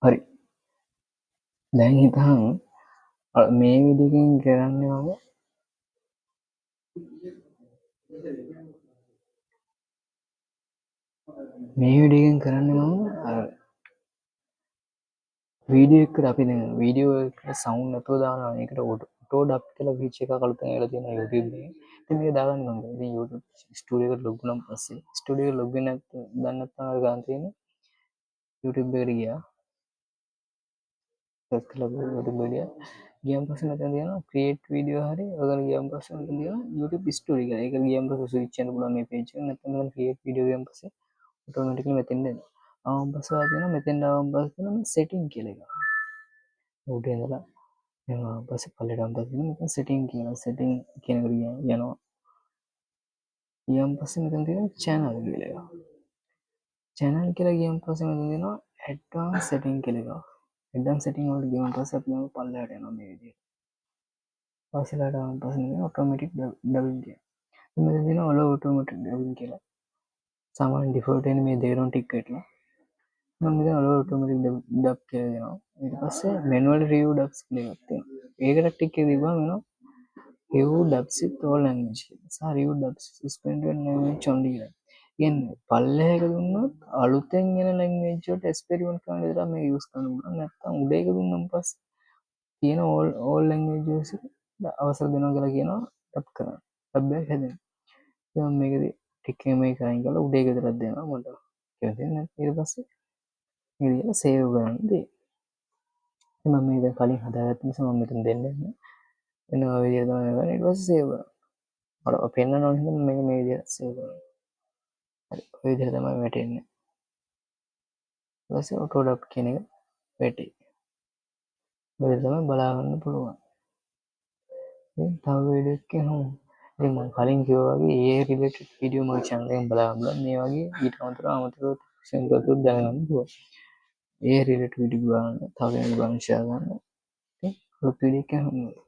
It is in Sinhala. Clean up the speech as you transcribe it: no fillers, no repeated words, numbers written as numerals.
හරි. දැන් හිතහන් මේ විදිහකින් කරන්නේ මම මේ විදිහකින් කරන්නේ මම වීඩියෝ එකට අපි දැන් වීඩියෝ එකට සවුන්ඩ් නැතුව දානවා. ඒකට ඔටෝ ඩබ් කියලා ෆීචර් එකක් අලුතෙන් ඇවිල්ලා තියෙනවා YouTube එකේ. ඉතින් මේක දාගන්න මම. ඉතින් YouTube ස්ටුඩියෝ එකට ලොග් වුණාන් පස්සේ ස්ටුඩියෝ එකට ලොග් වෙන්න දන්නේ නැත්නම් අර ගන්න තියෙන්නේ YouTube එකට ගියා. සර්ච් කරලා බලන්න YouTube එකට ගියා. ගියන් පස්සේ මෙතන තියෙනවා ක්‍රියේට් වීඩියෝ හරි ඔයගොල්ලෝ ගියන් පස්සේ මෙතන තියෙනවා YouTube ස්ටුඩියෝ කියලා. ඒක ගියන් පස්සේ ස්විච් කරන්න පුළුවන් මේ page එක. නැත්නම් මෙතන ක්‍රියේට් වීඩියෝ ගියන් පස්සේ ඔටෝමැටිකලි මෙතෙන්ට එනවා. ආවන් පස්සේ ආව තියෙනවා මෙතෙන්ට ආවන් පස්සේ තියෙනවා සෙටින් කියලා එකක්. උඩ ඉඳලා එනවා පස්සේ පල්ලෙට ආවන් පස්සේ මෙතන සෙටින් කියනවා. සෙටින් කියන එකට යනවා. ගියන් පස්සේ මෙතන තියෙනවා channel කියලා එකක්. channel කියලා ගියන් පස්සේ මෙතන තියෙනවා advanced setting කියලා එකක්. advanced setting වලට ගියන් පස්සේ අපි යමු පල්ලෙහාට යනවා මේ විදිහට. පස්සෙලට ආවන් පස්සේ තියෙනවා automatic dubbing කියලා. මෙතන තියෙනවා allow automatic dubbing කියලා. සාමාන්‍ය default එන්නේ මේ දෙකටම ටික් කරලා. මම මෙතන allow automatic dub කියලා දෙනවා. ඊට පස්සේ manual review dubs කියලා එකක් තියෙනවා. ඒකට ටික් එක දීපුවම එනවා review dubs with all language කියලා. සහ review dubs suspended language only කියලා. කියන්නේ පල්ලෙහාක දුන්නොත් අලුතෙන් එන language වලට experiment කරන්න විතරක් මේක use කරන්න පුළුවන්. නැත්නම් උඩ එක දුන්නාන් පස්සේ තියෙන all languages අවසර දෙනවා කියලා කියනවා dub කරන්න. dub එකක් හැදෙන්න. ඉතින් මම මේකදී ටික් එක මේක අයින් කරලා උඩ එක විතරක් දෙනවා මට. කියලා දෙන්න. ඊට පස්සේ මේ විදිහට save කරන්න දෙයි. ඉතින් මම මේක කලින් හදාගත්ත නිසා මම මෙතන දෙන්නේ නැහැ. එන්න ඔය විදිහට තමයි කරන්නේ. ඊට පස්සේ save කරනවා. ඔයාලා පෙන්නන්න ඕන හින්දා මම මේක මේ විදිහට save කරනවා. හරි. ඔය විදිහට තමයි වැටෙන්නේ. ඊට පස්සේ auto dub කියන එක වැටේ. ඔය තමයි බලා ගන්න පුළුවන්. ඉතින් තව වීඩියෝ එකක් යනවා. ඉතින් මම කලින් කිව්වා වගේ AI related video මගේ channel එකෙන් බලන්න පුළුවන්. මේ වගේ ඊට අමතරව සෙන්සර්තුත් දැනගන්න පුළුවන්. AI related video බලන්න, තව කෙනෙක් බලන්න share කරන්න. ඉතින් ඔය වීඩියෝ එක යනවා.